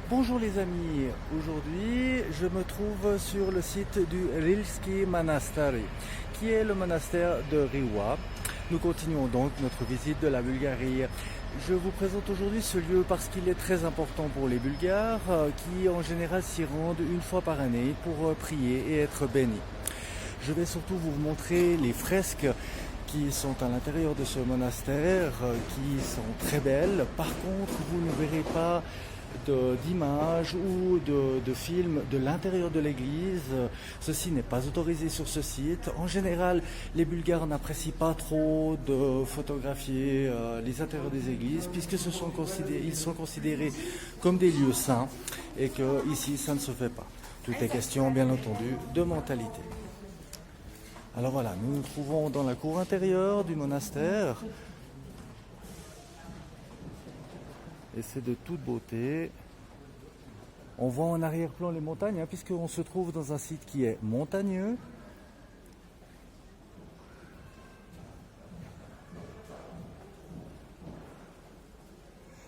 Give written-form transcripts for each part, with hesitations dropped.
Bonjour les amis, aujourd'hui je me trouve sur le site du Rilski Manastari, qui est le monastère de Riwa. Nous continuons donc notre visite de la Bulgarie. Je vous présente aujourd'hui ce lieu parce qu'il est très important pour les Bulgares qui en général s'y rendent une fois par année pour prier et être bénis. Je vais surtout vous montrer les fresques qui sont à l'intérieur de ce monastère, qui sont très belles. Par contre, vous ne verrez pas d'images ou de films de l'intérieur de l'église. Ceci n'est pas autorisé sur ce site. En général, les Bulgares n'apprécient pas trop de photographier les intérieurs des églises puisque ils sont considérés comme des lieux saints et que ici ça ne se fait pas. Tout est question bien entendu de mentalité. Alors voilà, nous nous trouvons dans la cour intérieure du monastère. Et c'est de toute beauté. On voit en arrière-plan les montagnes, puisqu'on se trouve dans un site qui est montagneux.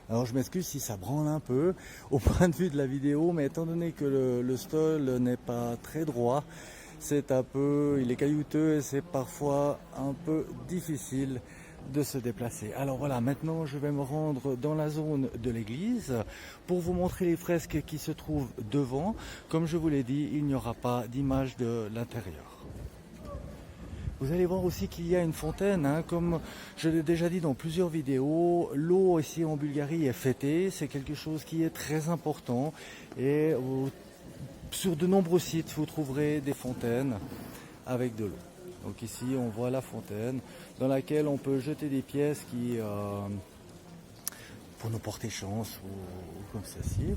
Alors je m'excuse si ça branle un peu au point de vue de la vidéo, mais étant donné que le stol n'est pas très droit, il est caillouteux et c'est parfois un peu difficile de se déplacer. Alors voilà, maintenant je vais me rendre dans la zone de l'église pour vous montrer les fresques qui se trouvent devant. Comme je vous l'ai dit, il n'y aura pas d'image de l'intérieur. Vous allez voir aussi qu'il y a une fontaine, comme je l'ai déjà dit dans plusieurs vidéos. L'eau ici en Bulgarie est fêtée, c'est quelque chose qui est très important et sur de nombreux sites vous trouverez des fontaines avec de l'eau. Donc ici on voit la fontaine dans laquelle on peut jeter des pièces pour nous porter chance ou comme ceci.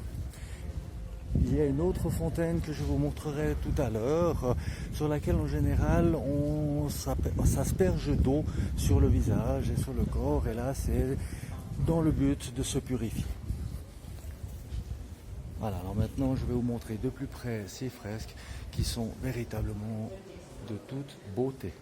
Il y a une autre fontaine que je vous montrerai tout à l'heure sur laquelle en général on s'asperge d'eau sur le visage et sur le corps, et là c'est dans le but de se purifier. Voilà, alors maintenant je vais vous montrer de plus près ces fresques qui sont véritablement de toute beauté.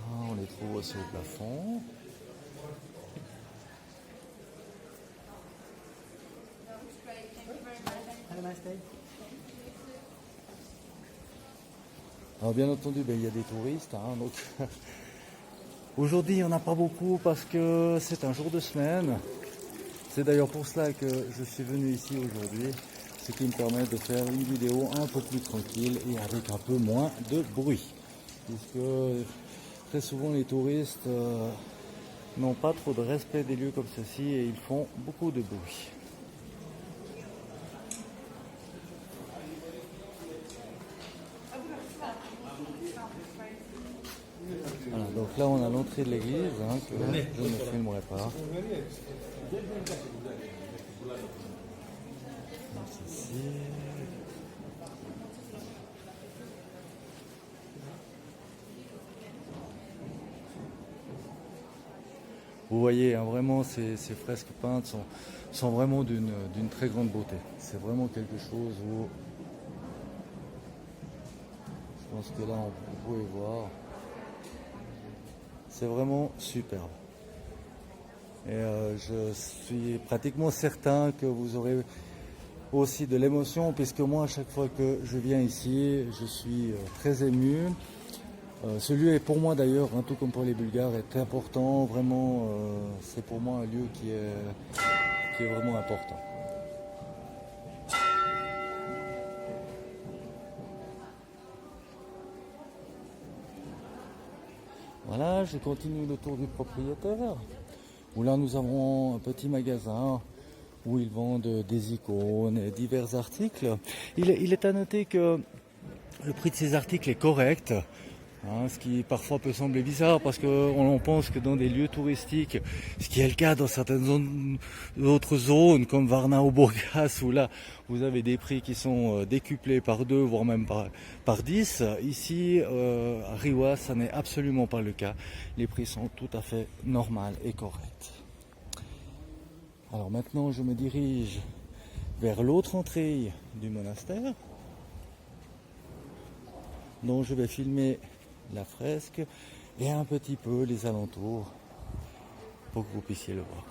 Voilà, on les trouve aussi au plafond. Alors bien entendu, il y a des touristes, donc aujourd'hui il n'y en a pas beaucoup parce que c'est un jour de semaine. C'est d'ailleurs pour cela que je suis venu ici aujourd'hui, ce qui me permet de faire une vidéo un peu plus tranquille et avec un peu moins de bruit. Puisque très souvent les touristes n'ont pas trop de respect des lieux comme ceci et ils font beaucoup de bruit. Voilà, donc là on a l'entrée de l'église que je ne filmerai pas. Ici. Vous voyez, vraiment ces fresques peintes sont vraiment d'une très grande beauté. C'est vraiment quelque chose où je pense que là vous pouvez voir. C'est vraiment superbe. Et je suis pratiquement certain que vous aurez aussi de l'émotion, puisque moi à chaque fois que je viens ici, je suis très ému. Ce lieu est pour moi d'ailleurs, tout comme pour les Bulgares, est très important. Vraiment, c'est pour moi un lieu qui est vraiment important. Voilà, je continue le tour du propriétaire, où là nous avons un petit magasin où ils vendent des icônes et divers articles. Il est à noter que le prix de ces articles est correct, ce qui parfois peut sembler bizarre parce qu'on pense que dans des lieux touristiques, ce qui est le cas dans certaines autres zones comme Varna ou Burgas, où là vous avez des prix qui sont décuplés par 2 voire même par 10, ici à Riwa ça n'est absolument pas le cas. Les prix sont tout à fait normaux et corrects. Alors maintenant je me dirige vers l'autre entrée du monastère, dont je vais filmer la fresque et un petit peu les alentours pour que vous puissiez le voir.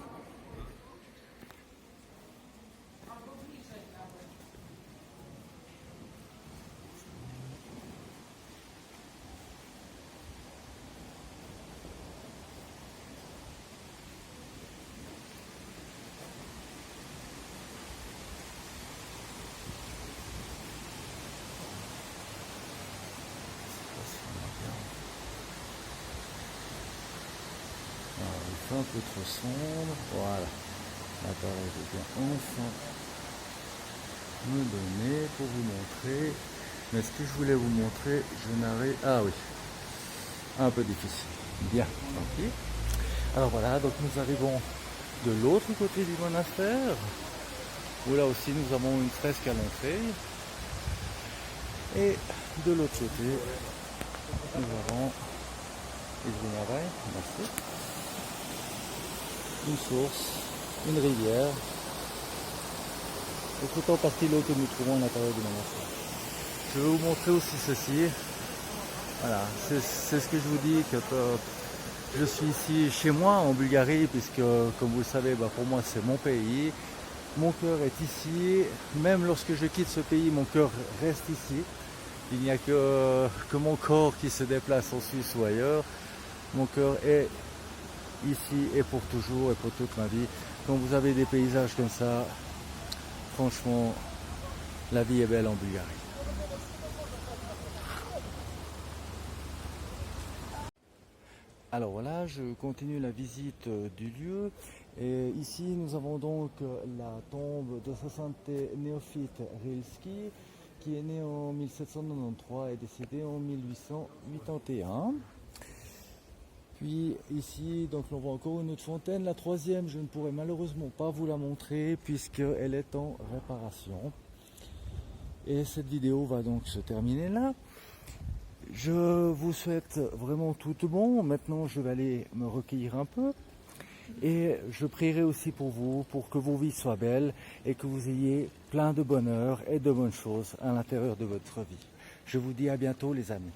Alors, il fait un peu trop sombre. Voilà. L'appareil je viens enfin me donner pour vous montrer. Mais ce que je voulais vous montrer, je n'arrive... Ah oui. Un peu difficile. Bien, tant pis. Alors voilà, donc nous arrivons de l'autre côté du monastère, où là aussi nous avons une fresque à l'entrée. Et de l'autre côté, nous avons une source, une rivière, et tout en partie l'eau que nous trouvons à l'intérieur du monastère. Je vais vous montrer aussi ceci. Voilà, c'est ce que je vous dis, que je suis ici chez moi en Bulgarie, puisque comme vous le savez, pour moi c'est mon pays. Mon cœur est ici, même lorsque je quitte ce pays, mon cœur reste ici. Il n'y a que mon corps qui se déplace en Suisse ou ailleurs. Mon cœur est ici et pour toujours et pour toute ma vie. Quand vous avez des paysages comme ça, franchement, la vie est belle en Bulgarie. Alors voilà, je continue la visite du lieu. Et ici, nous avons donc la tombe de sa sainteté Néophyte Rilski, qui est né en 1793 et décédé en 1881. Puis ici, donc on voit encore une autre fontaine. La troisième, je ne pourrai malheureusement pas vous la montrer puisqu'elle est en réparation. Et cette vidéo va donc se terminer là. Je vous souhaite vraiment tout bon. Maintenant, je vais aller me recueillir un peu. Et je prierai aussi pour vous, pour que vos vies soient belles et que vous ayez plein de bonheur et de bonnes choses à l'intérieur de votre vie. Je vous dis à bientôt les amis.